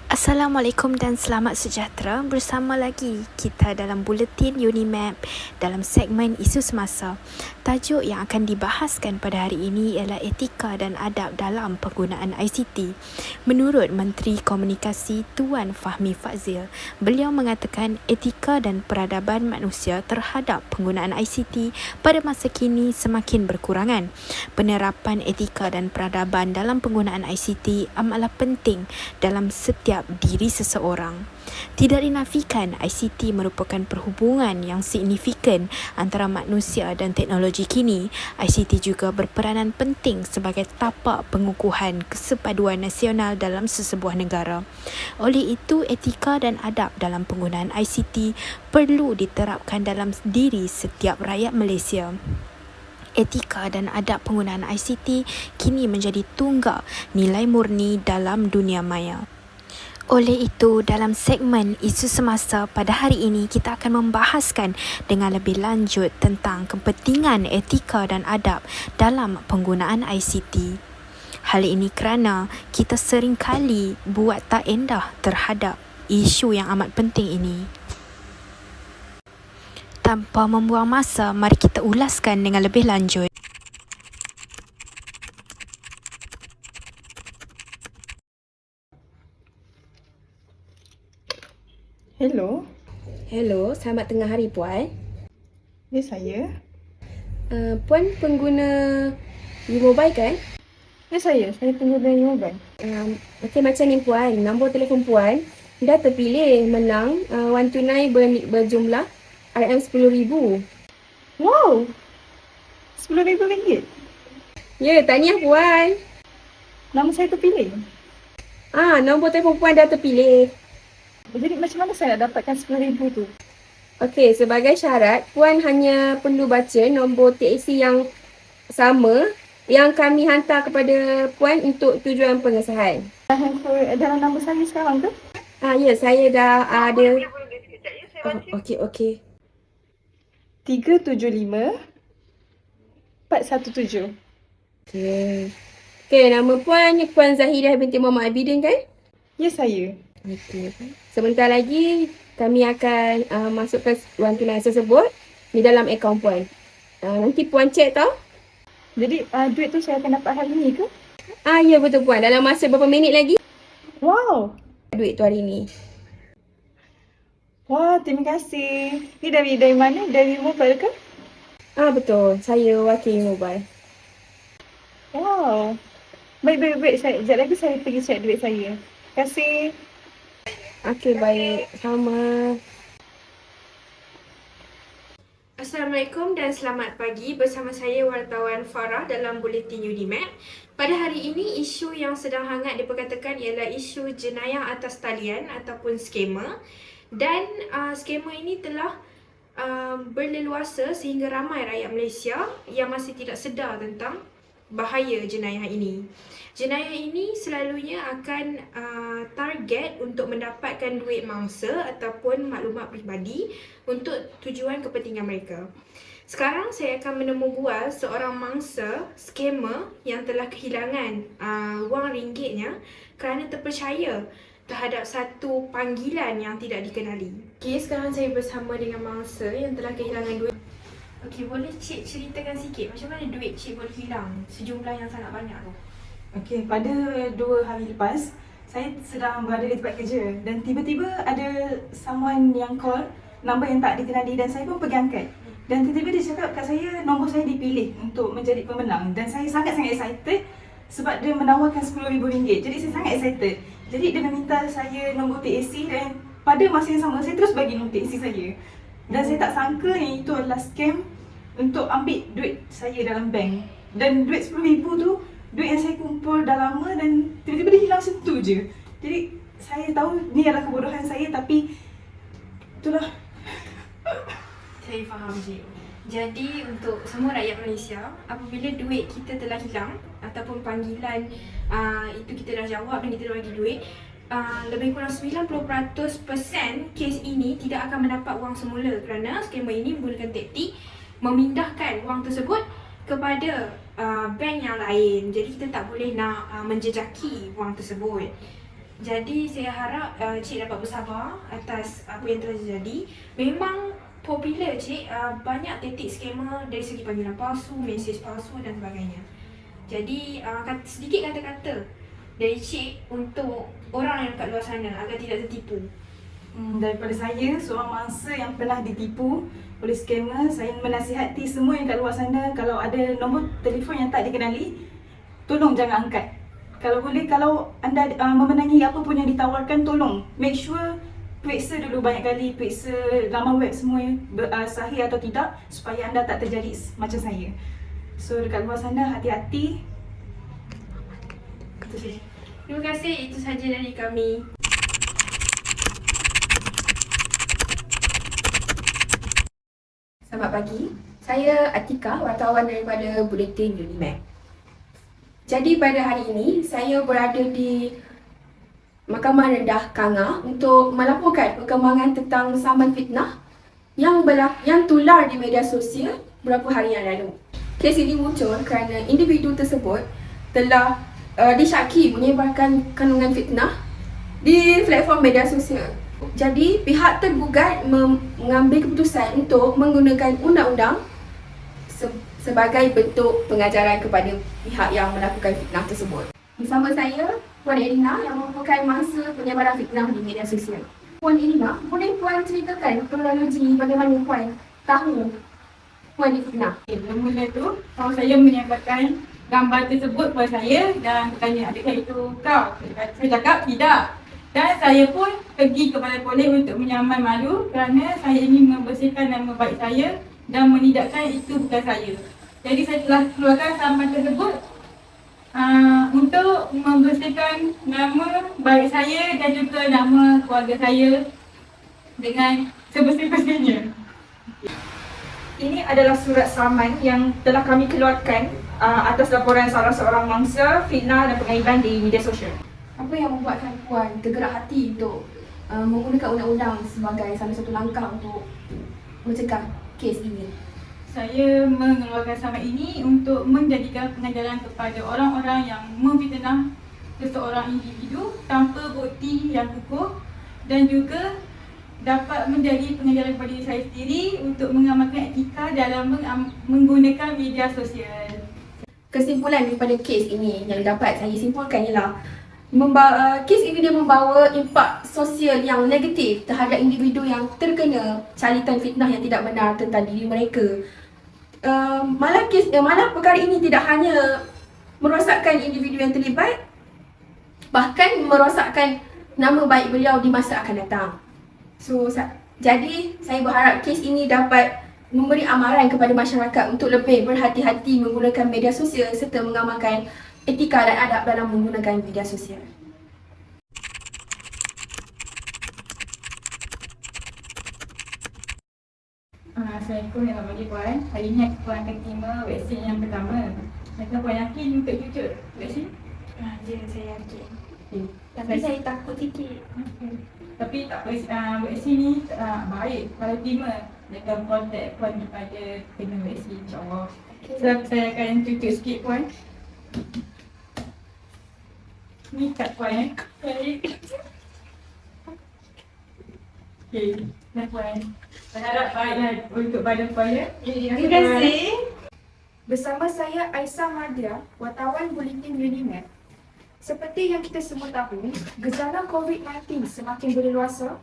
Assalamualaikum dan selamat sejahtera. Bersama lagi kita dalam Buletin Unimap dalam segmen Isu Semasa. Tajuk yang akan dibahaskan pada hari ini ialah etika dan adab dalam penggunaan ICT. Menurut Menteri Komunikasi Tuan Fahmi Fadzil, beliau mengatakan etika dan peradaban manusia terhadap penggunaan ICT pada masa kini semakin berkurangan. Penerapan etika dan peradaban dalam penggunaan ICT amatlah penting dalam setiap diri seseorang. Tidak dinafikan, ICT merupakan perhubungan yang signifikan antara manusia dan teknologi kini. ICT juga berperanan penting sebagai tapak pengukuhan kesepaduan nasional dalam sesebuah negara. Oleh itu, etika dan adab dalam penggunaan ICT perlu diterapkan dalam diri setiap rakyat Malaysia. Etika dan adab penggunaan ICT kini menjadi tunggak nilai murni dalam dunia maya. Oleh itu, dalam segmen Isu Semasa pada hari ini, kita akan membahaskan dengan lebih lanjut tentang kepentingan etika dan adab dalam penggunaan ICT. Hal ini kerana kita sering kali buat tak endah terhadap isu yang amat penting ini. Tanpa membuang masa, mari kita ulaskan dengan lebih lanjut. Hello, Hello, selamat tengah hari Puan. ya saya. Puan pengguna U-Mobile kan? Ya saya pengguna mobile. Okey, macam ni Puan, nombor telefon Puan dah terpilih menang wang tunai berjumlah RM10,000. Wow, RM10,000. Ya, tahniah Puan. Nama saya terpilih. Nombor telefon Puan dah terpilih. Jadi macam mana saya nak dapatkan RM10,000 tu? Okey, sebagai syarat, Puan hanya perlu baca nombor TAC yang sama yang kami hantar kepada Puan untuk tujuan pengesahan. Dalam nombor saya sekarang tu? Ya, saya dah ada. Okey. 375 417. Okey, nama Puan Zahirah binti Muhammad Abidin kan? Ya saya. Okey. Sebentar lagi kami akan masukkan wang tunai tersebut di dalam akaun Puan. Nanti Puan cek tau. Jadi duit tu saya akan dapat hari ni ke? Ya betul Puan. Dalam masa berapa minit lagi Wow. duit tu hari ni. Wah, terima kasih. Ni dari mana? Dari mobile ke? Betul. Saya wakil mobile. Wow. Baik. Sekejap lagi saya pergi cek duit saya. Terima kasih. Okey, baik. Sama. Assalamualaikum dan selamat pagi. Bersama saya wartawan Farah dalam Buletin Unimap. Pada hari ini, isu yang sedang hangat diperkatakan ialah isu jenayah atas talian ataupun skema. Dan skema ini telah berleluasa sehingga ramai rakyat Malaysia yang masih tidak sedar tentang bahaya jenayah ini. Jenayah ini selalunya akan target untuk mendapatkan duit mangsa ataupun maklumat peribadi untuk tujuan kepentingan mereka. Sekarang saya akan menemu bual seorang mangsa skamer yang telah kehilangan wang ringgitnya kerana terpercaya terhadap satu panggilan yang tidak dikenali. Okey, sekarang saya bersama dengan mangsa yang telah kehilangan duit. Okey, boleh Cik ceritakan sikit macam mana duit Cik boleh hilang sejumlah yang sangat banyak tu? Okey, pada 2 hari lepas, saya sedang berada di tempat kerja dan tiba-tiba ada someone yang call nombor yang tak dikenali dan saya pun pergi angkat. Dan tiba-tiba dia cakap kat saya nombor saya dipilih untuk menjadi pemenang dan saya sangat-sangat excited sebab dia menawarkan RM10,000. Jadi saya sangat excited. Jadi dia meminta saya nombor TAC dan pada masa yang sama saya terus bagi nombor TAC saya. Dan saya tak sangka yang itu adalah scam untuk ambil duit saya dalam bank. Dan duit RM10,000 tu duit yang saya kumpul dah lama dan tiba-tiba dia hilang situ je. Jadi Saya tahu ni adalah kebodohan saya, tapi itulah. Saya faham, Cik. Jadi untuk semua rakyat Malaysia, apabila duit kita telah hilang ataupun panggilan itu kita dah jawab dan kita dah bagi duit, lebih kurang 90% kes ini tidak akan mendapat wang semula kerana skamer ini menggunakan taktik memindahkan wang tersebut kepada bank yang lain. Jadi kita tak boleh nak menjejaki wang tersebut. Jadi saya harap Cik dapat bersabar atas apa yang telah terjadi. Memang popular, Cik, banyak taktik skamer dari segi panggilan palsu, mesej palsu dan sebagainya. Jadi sedikit kata-kata dari Cik untuk orang yang kat luar sana agar tidak tertipu. Daripada saya, seorang mangsa yang pernah ditipu oleh skamer, saya menasihati semua yang kat luar sana, kalau ada nombor telefon yang tak dikenali, tolong jangan angkat. Kalau boleh, kalau anda memenangi apa pun yang ditawarkan, tolong make sure periksa dulu banyak kali, periksa laman web semua sahih atau tidak, supaya anda tak terjadi macam saya. So dekat luar sana, hati-hati. Itu saja. Terima kasih, itu sahaja dari kami. Selamat pagi, saya Atika, wartawan daripada Buletin Unimap. Jadi pada hari ini, saya berada di Mahkamah Rendah Kanga untuk melaporkan perkembangan tentang saman fitnah yang tular di media sosial beberapa hari yang lalu. Kes ini muncul kerana individu tersebut telah disyaki menyebarkan kandungan fitnah di platform media sosial. Jadi pihak tergugat mengambil keputusan untuk menggunakan undang-undang sebagai bentuk pengajaran kepada pihak yang melakukan fitnah tersebut. Bersama saya, Puan Elina yang merupakan mangsa penyebaran fitnah di media sosial. Puan Elina, boleh Puan ceritakan kronologi bagaimana Puan tahu Puan difitnah? Mula tu, saya menyampaikan gambar tersebut kepada saya dan tanya adik saya itu, kau? Saya cakap tidak. Dan saya pun pergi ke balai polis untuk menyamai malu kerana saya ingin membersihkan nama baik saya dan menidakkan itu bukan saya. Jadi saya telah keluarkan saman tersebut untuk membersihkan nama baik saya dan juga nama keluarga saya dengan sebersih-bersihnya. Ini adalah surat saman yang telah kami keluarkan atas laporan salah seorang mangsa fitnah dan pengaiban di media sosial. Apa yang membuatkan Puan tergerak hati untuk menggunakan undang-undang sebagai salah satu langkah untuk mencegah kes ini? Saya mengeluarkan saman ini untuk menjadikan pengajaran kepada orang-orang yang memfitnah seseorang individu tanpa bukti yang kukuh dan juga dapat menjadi pengajaran kepada diri saya sendiri untuk mengamalkan etika dalam menggunakan media sosial. Kesimpulan daripada kes ini yang dapat saya simpulkan ialah kes ini dia membawa impak sosial yang negatif terhadap individu yang terkena calitan fitnah yang tidak benar tentang diri mereka. Malah perkara ini tidak hanya merosakkan individu yang terlibat, bahkan merosakkan nama baik beliau di masa akan datang. Jadi saya berharap kes ini dapat memberi amaran kepada masyarakat untuk lebih berhati-hati menggunakan media sosial serta mengamalkan etika dan adab dalam menggunakan media sosial. Assalamualaikum ya bagi Puan. Hari ini Puan akan terima vaksin yang pertama. Adakah Puan yakin untuk cucuk vaksin? Ya, saya yakin. Okay. Tapi saya takut sikit. Tapi tak apa, vaksin ni baik kalau terima. Jaga kontak Puan kepada kena vaksin, insyaAllah. So, saya akan cucuk sikit Puan. Ni kat Puan Baik. Okay, dah Puan. Saya harap baiklah untuk badan Puan ya. Terima kasih. Bersama saya Aisyah Madria, wartawan Buletin Unimap. Seperti yang kita semua tahu, gejala COVID-19 semakin berleluasa,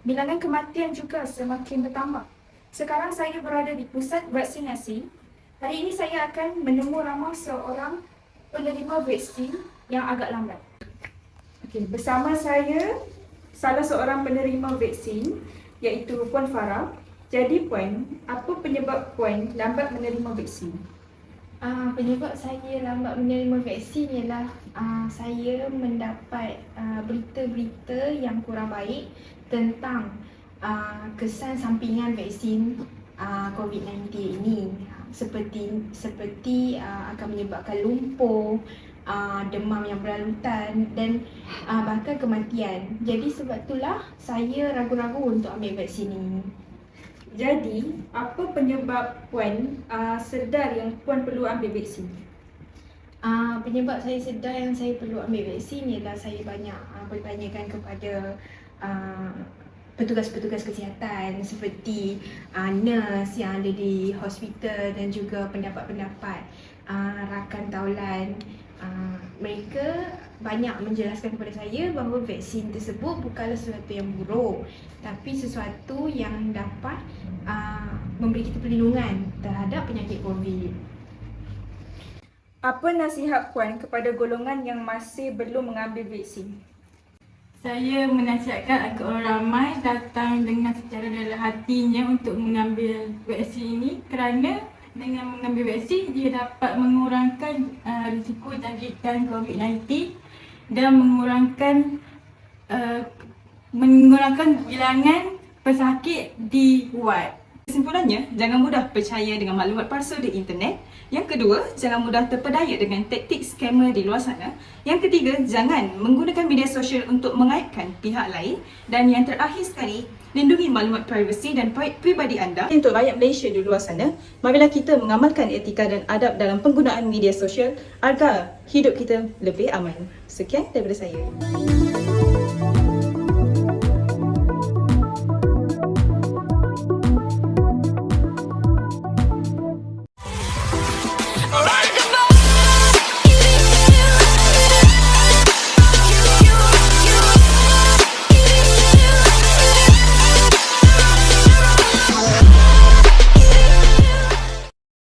bilangan kematian juga semakin bertambah. Sekarang saya berada di pusat vaksinasi. Hari ini saya akan menemu ramah seorang penerima vaksin yang agak lambat. Okey, bersama saya salah seorang penerima vaksin iaitu Puan Farah. Jadi Puan, apa penyebab Puan lambat menerima vaksin? Penyebab saya lambat menerima vaksin ialah saya mendapat berita-berita yang kurang baik tentang kesan sampingan vaksin COVID-19 ini, seperti akan menyebabkan lumpuh, demam yang berlarutan dan bahkan kematian. Jadi sebab itulah saya ragu-ragu untuk ambil vaksin ini. Jadi, apa penyebab Puan sedar yang Puan perlu ambil vaksin? Penyebab saya sedar yang saya perlu ambil vaksin ialah saya banyak bertanyakan kepada petugas-petugas kesihatan seperti nurse yang ada di hospital dan juga pendapat-pendapat rakan taulan. Mereka banyak menjelaskan kepada saya bahawa vaksin tersebut bukanlah sesuatu yang buruk, tapi sesuatu yang dapat memberi kita perlindungan terhadap penyakit COVID. Apa nasihat Puan kepada golongan yang masih belum mengambil vaksin? Saya menasihatkan agar orang ramai datang dengan secara dalam hatinya untuk mengambil vaksin ini, kerana dengan mengambil vaksin dia dapat mengurangkan risiko jangkitan COVID-19 dan mengurangkan bilangan pesakit di wad. Kesimpulannya, jangan mudah percaya dengan maklumat palsu di internet. Yang kedua, jangan mudah terpedaya dengan taktik skamer di luar sana. Yang ketiga, jangan menggunakan media sosial untuk mengaibkan pihak lain. Dan yang terakhir sekali, lindungi maklumat privasi dan pribadi anda. Untuk rakyat Malaysia di luar sana, marilah kita mengamalkan etika dan adab dalam penggunaan media sosial agar hidup kita lebih aman. Sekian daripada saya.